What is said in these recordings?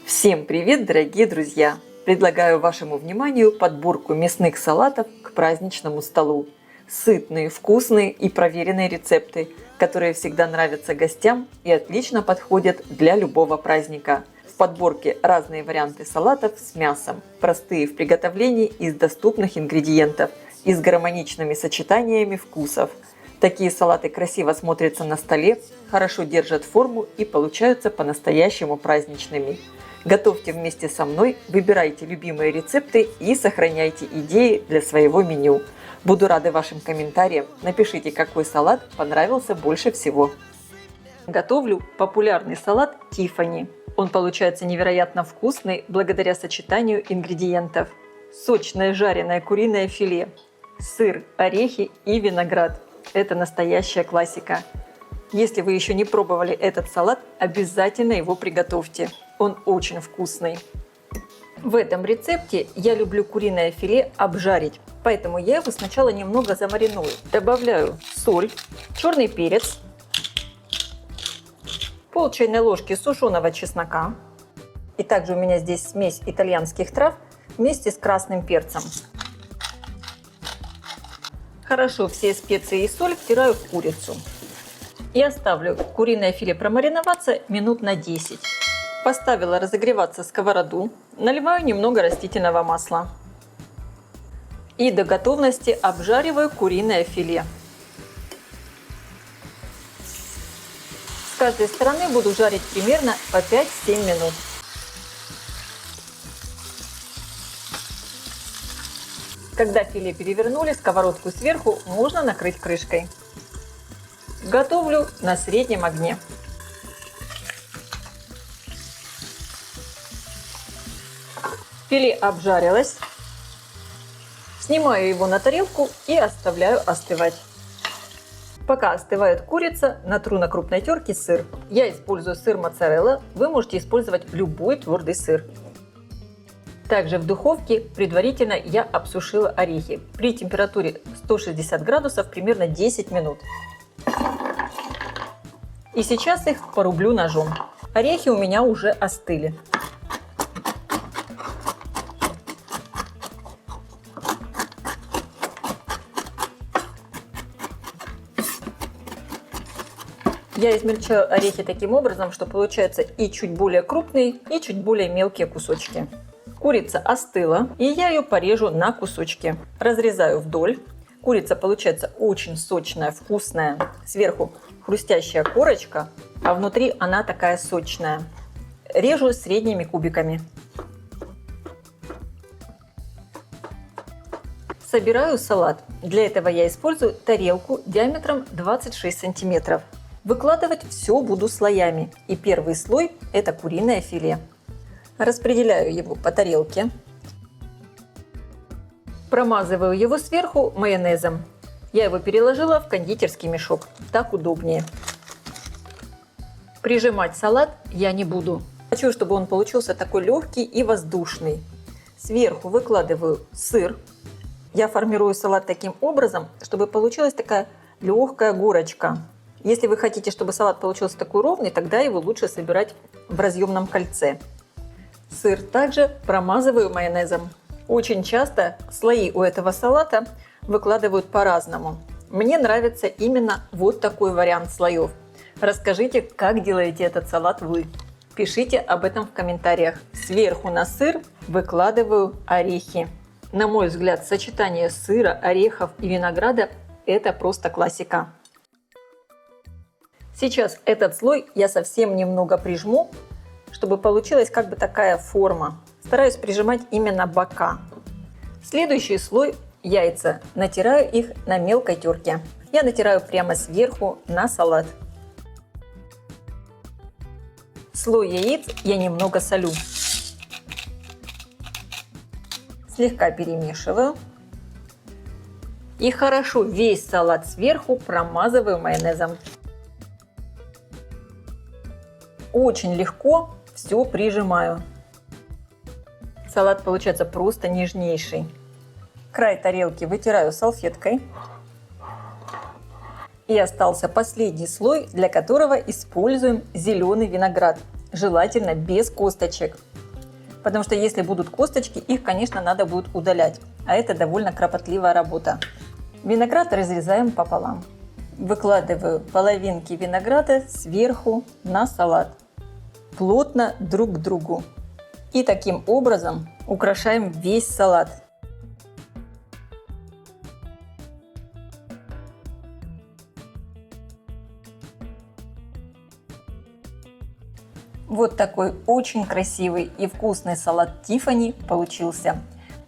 Всем привет, дорогие друзья! Предлагаю вашему вниманию подборку мясных салатов к праздничному столу. Сытные, вкусные и проверенные рецепты, которые всегда нравятся гостям и отлично подходят для любого праздника. В подборке разные варианты салатов с мясом, простые в приготовлении из доступных ингредиентов и с гармоничными сочетаниями вкусов. Такие салаты красиво смотрятся на столе, хорошо держат форму и получаются по-настоящему праздничными. Готовьте вместе со мной, выбирайте любимые рецепты и сохраняйте идеи для своего меню. Буду рада вашим комментариям. Напишите, какой салат понравился больше всего. Готовлю популярный салат Тиффани. Он получается невероятно вкусный благодаря сочетанию ингредиентов. Сочное жареное куриное филе, сыр, орехи и виноград. Это настоящая классика. Если вы еще не пробовали этот салат, обязательно его приготовьте. Он очень вкусный. В этом рецепте я люблю куриное филе обжарить, поэтому я его сначала немного замариную. Добавляю соль, черный перец, пол чайной ложки сушеного чеснока. И также у меня здесь смесь итальянских трав вместе с красным перцем. Хорошо все специи и соль втираю в курицу. И оставлю куриное филе промариноваться минут на 10. Поставила разогреваться сковороду, наливаю немного растительного масла. И до готовности обжариваю куриное филе. С каждой стороны буду жарить примерно по 5-7 минут. Когда филе перевернули, сковородку сверху можно накрыть крышкой. Готовлю на среднем огне. Филе обжарилось. Снимаю его на тарелку и оставляю остывать. Пока остывает курица, натру на крупной терке сыр. Я использую сыр моцарелла, вы можете использовать любой твердый сыр. Также в духовке предварительно я обсушила орехи при температуре 160 градусов примерно 10 минут. И сейчас их порублю ножом. Орехи у меня уже остыли. Я измельчаю орехи таким образом, что получается и чуть более крупные, и чуть более мелкие кусочки. Курица остыла, и я ее порежу на кусочки. Разрезаю вдоль. Курица получается очень сочная, вкусная. Сверху хрустящая корочка, а внутри она такая сочная. Режу средними кубиками. Собираю салат. Для этого я использую тарелку диаметром 26 сантиметров. Выкладывать все буду слоями. И первый слой – это куриное филе. Распределяю его по тарелке. Промазываю его сверху майонезом. Я его переложила в кондитерский мешок. Так удобнее. Прижимать салат я не буду. Хочу, чтобы он получился такой легкий и воздушный. Сверху выкладываю сыр. Я формирую салат таким образом, чтобы получилась такая легкая горочка. Если вы хотите, чтобы салат получился такой ровный, тогда его лучше собирать в разъемном кольце. Сыр также промазываю майонезом. Очень часто слои у этого салата выкладывают по-разному. Мне нравится именно вот такой вариант слоев. Расскажите, как делаете этот салат вы. Пишите об этом в комментариях. Сверху на сыр выкладываю орехи. На мой взгляд, сочетание сыра, орехов и винограда – это просто классика. Сейчас этот слой я совсем немного прижму, чтобы получилась как бы такая форма. Стараюсь прижимать именно бока. Следующий слой – яйца. Натираю их на мелкой терке. Я натираю прямо сверху на салат. Слой яиц я немного солю. Слегка перемешиваю. И хорошо весь салат сверху промазываю майонезом. Очень легко все прижимаю. Салат получается просто нежнейший. Край тарелки вытираю салфеткой. И остался последний слой, для которого используем зеленый виноград. желательно без косточек. Потому что если будут косточки, их, конечно, надо будет удалять. А это довольно кропотливая работа. Виноград разрезаем пополам. Выкладываю половинки винограда сверху на салат. Плотно друг к другу. И таким образом украшаем весь салат. Вот такой очень красивый и вкусный салат Тиффани получился.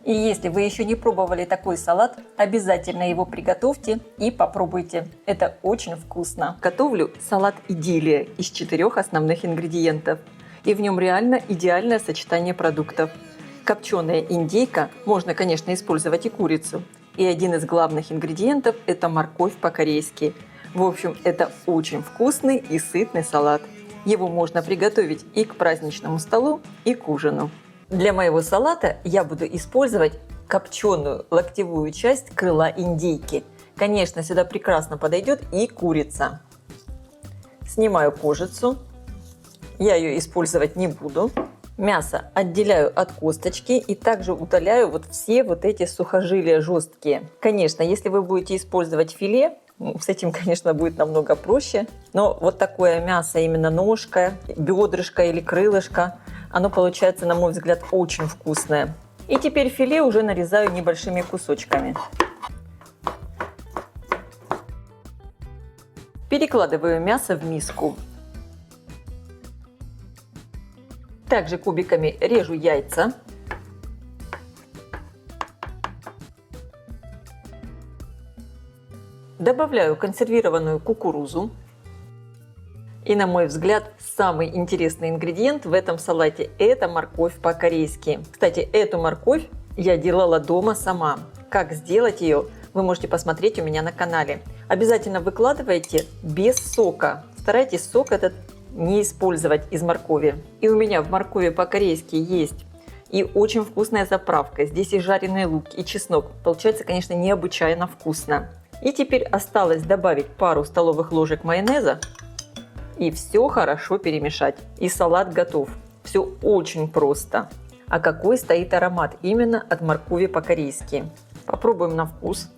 И если вы еще не пробовали такой салат, обязательно его приготовьте и попробуйте. Это очень вкусно. Готовлю салат «Идиллия» из 4 основных ингредиентов. И в нем реально идеальное сочетание продуктов. Копченая индейка, можно, конечно, использовать и курицу. И один из главных ингредиентов – это морковь по-корейски. В общем, это очень вкусный и сытный салат. Его можно приготовить и к праздничному столу, и к ужину. Для моего салата я буду использовать копченую локтевую часть крыла индейки. Конечно, сюда прекрасно подойдет и курица. Снимаю кожицу. Я ее использовать не буду. Мясо отделяю от косточки и также удаляю вот все вот эти сухожилия жесткие. Конечно, если вы будете использовать филе, с этим, конечно, будет намного проще. Но вот такое мясо, именно ножка, бедрышко или крылышко, оно получается, на мой взгляд, очень вкусное. И теперь филе уже нарезаю небольшими кусочками. Перекладываю мясо в миску. Также кубиками режу яйца. Добавляю консервированную кукурузу. И, на мой взгляд, самый интересный ингредиент в этом салате – это морковь по-корейски. Кстати, эту морковь я делала дома сама. Как сделать ее, вы можете посмотреть у меня на канале. Обязательно выкладывайте без сока. Старайтесь сок этот не использовать из моркови. И у меня в моркови по-корейски есть и очень вкусная заправка. Здесь и жареный лук, и чеснок. Получается, конечно, необычайно вкусно. И теперь осталось добавить пару столовых ложек майонеза и все хорошо перемешать. И салат готов. Все очень просто. А какой стоит аромат именно от моркови по-корейски. Попробуем на вкус.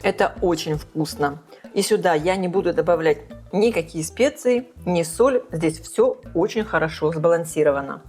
Это очень вкусно. И сюда я не буду добавлять никакие специи, ни соль. Здесь все очень хорошо сбалансировано.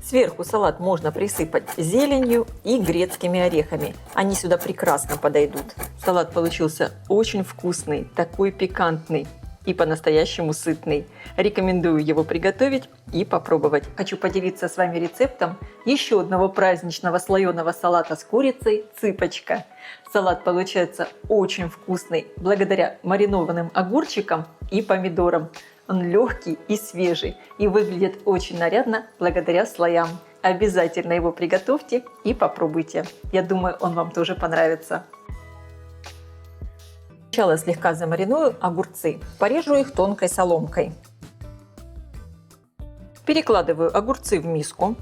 Сверху салат можно присыпать зеленью и грецкими орехами. Они сюда прекрасно подойдут. Салат получился очень вкусный, такой пикантный и по-настоящему сытный. Рекомендую его приготовить и попробовать. Хочу поделиться с вами рецептом еще одного праздничного слоеного салата с курицей «Цыпочка». Салат получается очень вкусный благодаря маринованным огурчикам и помидорам. Он легкий и свежий и выглядит очень нарядно благодаря слоям. Обязательно его приготовьте и попробуйте. Я думаю, он вам тоже понравится. Сначала слегка замариную огурцы. Порежу их тонкой соломкой. Перекладываю огурцы в миску.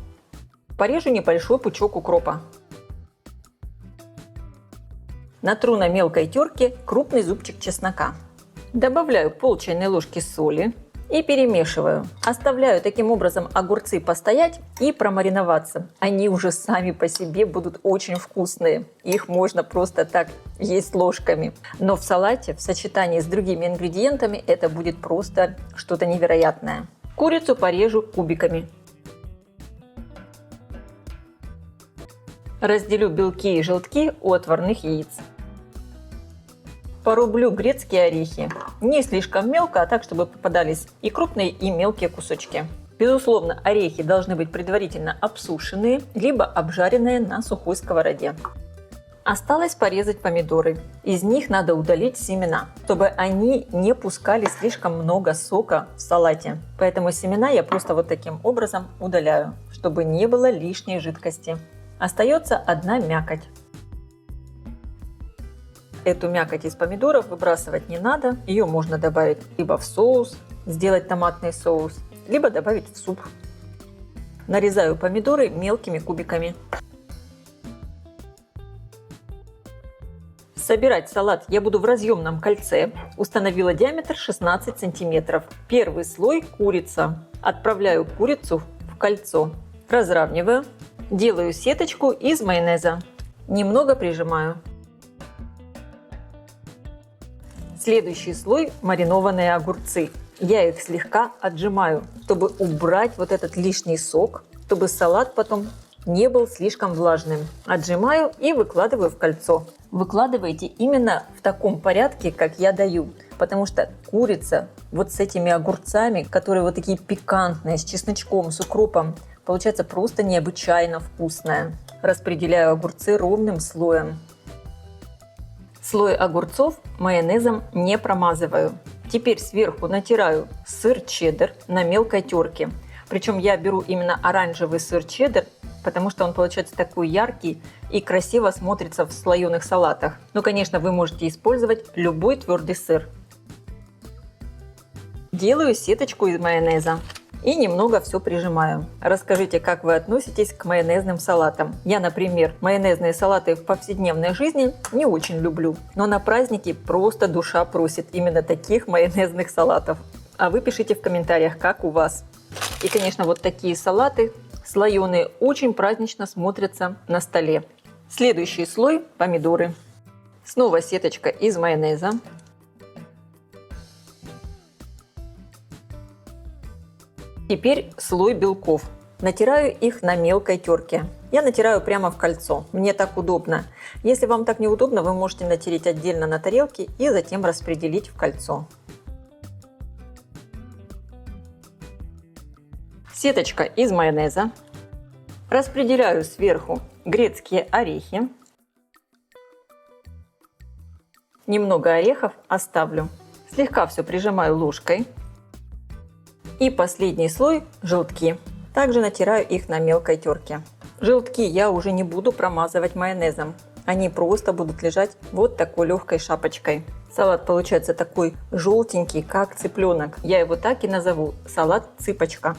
Порежу небольшой пучок укропа. Натру на мелкой терке крупный зубчик чеснока. Добавляю пол чайной ложки соли и перемешиваю. Оставляю таким образом огурцы постоять и промариноваться. Они уже сами по себе будут очень вкусные. Их можно просто так есть ложками. Но в салате, в сочетании с другими ингредиентами, это будет просто что-то невероятное. Курицу порежу кубиками. Разделю белки и желтки у отварных яиц. Порублю грецкие орехи. Не слишком мелко, а так, чтобы попадались и крупные, и мелкие кусочки. Безусловно, орехи должны быть предварительно обсушенные, либо обжаренные на сухой сковороде. Осталось порезать помидоры. Из них надо удалить семена, чтобы они не пускали слишком много сока в салате. Поэтому семена я просто вот таким образом удаляю, чтобы не было лишней жидкости. Остается одна мякоть. Эту мякоть из помидоров выбрасывать не надо. Ее можно добавить либо в соус, сделать томатный соус, либо добавить в суп. Нарезаю помидоры мелкими кубиками. Собирать салат я буду в разъемном кольце. Установила диаметр 16 сантиметров. Первый слой курица. Отправляю курицу в кольцо. Разравниваю. Делаю сеточку из майонеза. Немного прижимаю. Следующий слой – маринованные огурцы. Я их слегка отжимаю, чтобы убрать вот этот лишний сок, чтобы салат потом не был слишком влажным. Отжимаю и выкладываю в кольцо. Выкладывайте именно в таком порядке, как я даю, потому что курица вот с этими огурцами, которые вот такие пикантные, с чесночком, с укропом, получается просто необычайно вкусная. Распределяю огурцы ровным слоем. Слой огурцов майонезом не промазываю. Теперь сверху натираю сыр чеддер на мелкой терке. Причем я беру именно оранжевый сыр чеддер, потому что он получается такой яркий и красиво смотрится в слоеных салатах. Но, конечно, вы можете использовать любой твердый сыр. Делаю сеточку из майонеза и немного все прижимаю. Расскажите, как вы относитесь к майонезным салатам. Я, например, майонезные салаты в повседневной жизни не очень люблю, но на праздники просто душа просит именно таких майонезных салатов. А вы пишите в комментариях, как у вас. И, конечно, вот такие салаты слоеные очень празднично смотрятся на столе. Следующий слой – помидоры. Снова сеточка из майонеза. Теперь слой белков. Натираю их на мелкой терке. Я натираю прямо в кольцо. Мне так удобно. Если вам так неудобно, вы можете натереть отдельно на тарелке и затем распределить в кольцо. Сеточка из майонеза. Распределяю сверху грецкие орехи. Немного орехов оставлю. Слегка все прижимаю ложкой. И последний слой – желтки. Также натираю их на мелкой терке. Желтки я уже не буду промазывать майонезом. Они просто будут лежать вот такой легкой шапочкой. Салат получается такой желтенький, как цыпленок. Я его так и назову – салат-цыпочка.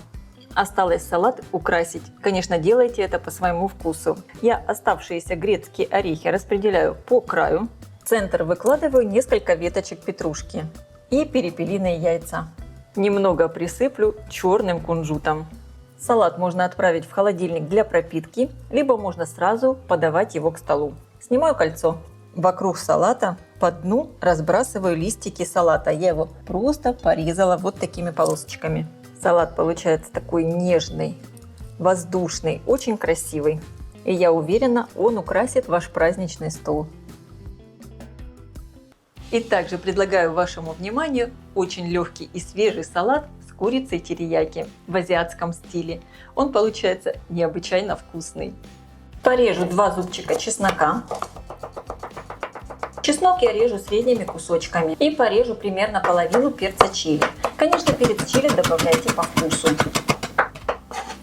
Осталось салат украсить. Конечно, делайте это по своему вкусу. Я оставшиеся грецкие орехи распределяю по краю. В центр выкладываю несколько веточек петрушки и перепелиные яйца. Немного присыплю черным кунжутом. Салат можно отправить в холодильник для пропитки, либо можно сразу подавать его к столу. Снимаю кольцо. Вокруг салата по дну разбрасываю листики салата. Я его просто порезала вот такими полосочками. Салат получается такой нежный, воздушный, очень красивый. И я уверена, он украсит ваш праздничный стол. И также предлагаю вашему вниманию очень легкий и свежий салат с курицей терияки в азиатском стиле. Он получается необычайно вкусный. Порежу 2 зубчика чеснока. Чеснок я режу средними кусочками и порежу примерно половину перца чили. Конечно, перец чили добавляйте по вкусу.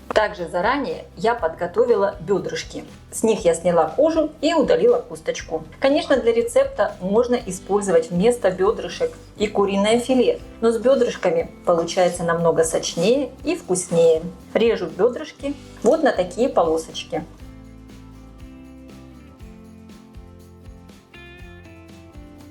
Также заранее я подготовила бедрышки. С них я сняла кожу и удалила косточку. Конечно, для рецепта можно использовать вместо бедрышек и куриное филе, но с бедрышками получается намного сочнее и вкуснее. Режу бедрышки вот на такие полосочки.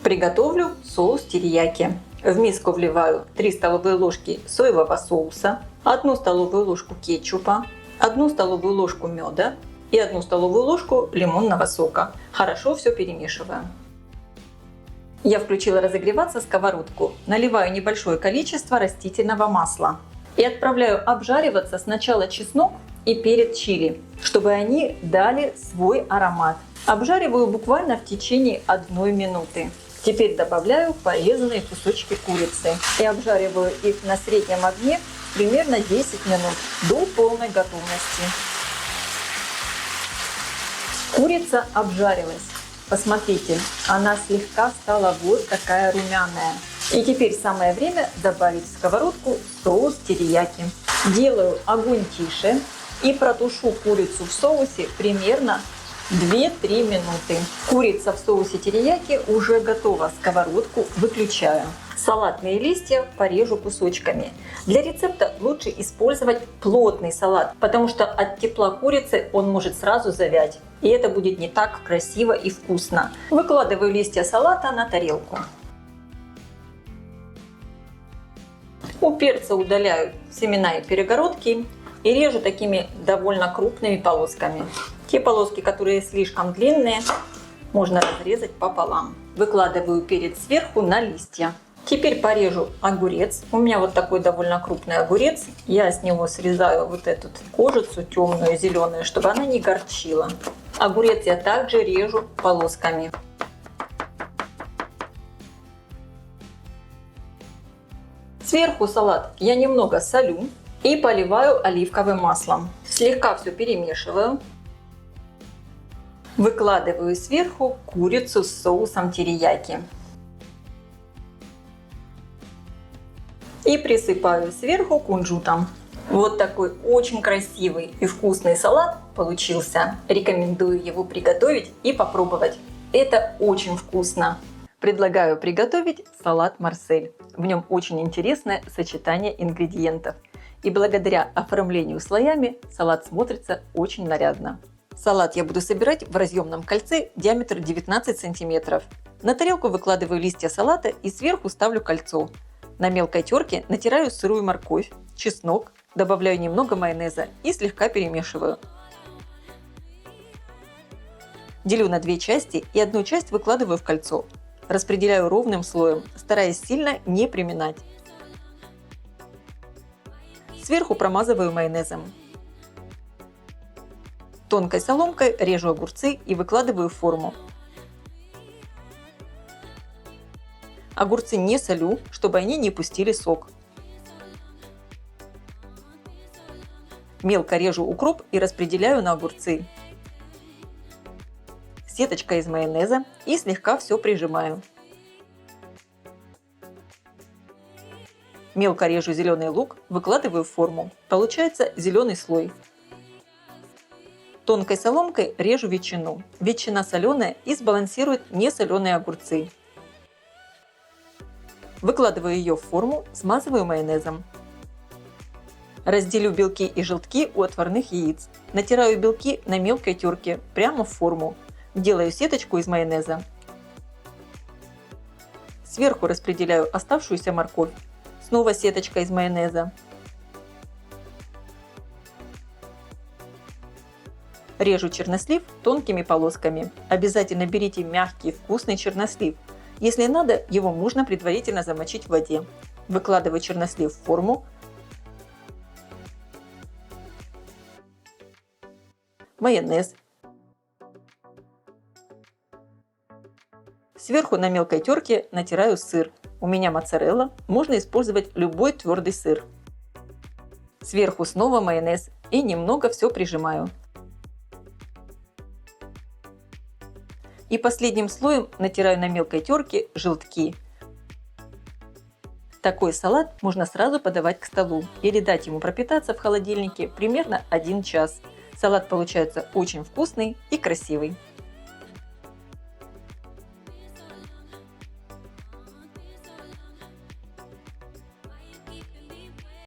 Приготовлю соус терияки. В миску вливаю 3 столовые ложки соевого соуса, 1 столовую ложку кетчупа, 1 столовую ложку меда и 1 столовую ложку лимонного сока. Хорошо все перемешиваю. Я включила разогреваться сковородку, наливаю небольшое количество растительного масла и отправляю обжариваться сначала чеснок и перец чили, чтобы они дали свой аромат. Обжариваю буквально в течение 1 минуты. Теперь добавляю порезанные кусочки курицы и обжариваю их на среднем огне примерно 10 минут до полной готовности. Курица обжарилась. Посмотрите, она слегка стала вот такая румяная. И теперь самое время добавить в сковородку соус терияки. Делаю огонь тише и протушу курицу в соусе примерно 2-3 минуты. Курица в соусе терияки уже готова. Сковородку выключаю. Салатные листья порежу кусочками. Для рецепта лучше использовать плотный салат, потому что от тепла курицы он может сразу завять. И это будет не так красиво и вкусно. Выкладываю листья салата на тарелку. У перца удаляю семена и перегородки и режу такими довольно крупными полосками. Те полоски, которые слишком длинные, можно разрезать пополам. Выкладываю перец сверху на листья. Теперь порежу огурец. У меня вот такой довольно крупный огурец. Я с него срезаю вот эту кожицу темную, зеленую, чтобы она не горчила. Огурец я также режу полосками. Сверху салат я немного солю и поливаю оливковым маслом. Слегка все перемешиваю. Выкладываю сверху курицу с соусом терияки. И присыпаю сверху кунжутом. Вот такой очень красивый и вкусный салат получился. Рекомендую его приготовить и попробовать. Это очень вкусно. Предлагаю приготовить салат Марсель. В нем очень интересное сочетание ингредиентов. И благодаря оформлению слоями салат смотрится очень нарядно. Салат я буду собирать в разъемном кольце диаметр 19 см. На тарелку выкладываю листья салата и сверху ставлю кольцо. На мелкой терке натираю сырую морковь, чеснок, добавляю немного майонеза и слегка перемешиваю. Делю на две части и одну часть выкладываю в кольцо. Распределяю ровным слоем, стараясь сильно не приминать. Сверху промазываю майонезом. Тонкой соломкой режу огурцы и выкладываю в форму. Огурцы не солю, чтобы они не пустили сок. Мелко режу укроп и распределяю на огурцы. Сеточка из майонеза и слегка все прижимаю. Мелко режу зеленый лук, выкладываю в форму. Получается зеленый слой. Тонкой соломкой режу ветчину. Ветчина соленая и сбалансирует несоленые огурцы. Выкладываю ее в форму, смазываю майонезом. Разделю белки и желтки у отварных яиц. Натираю белки на мелкой терке прямо в форму. Делаю сеточку из майонеза. Сверху распределяю оставшуюся морковь. Снова сеточка из майонеза. Режу чернослив тонкими полосками. Обязательно берите мягкий вкусный чернослив. Если надо, его можно предварительно замочить в воде. Выкладываю чернослив в форму. Майонез. Сверху на мелкой терке натираю сыр. У меня моцарелла, можно использовать любой твердый сыр. Сверху снова майонез и немного все прижимаю. И последним слоем натираю на мелкой терке желтки. Такой салат можно сразу подавать к столу или дать ему пропитаться в холодильнике примерно 1 час. Салат получается очень вкусный и красивый.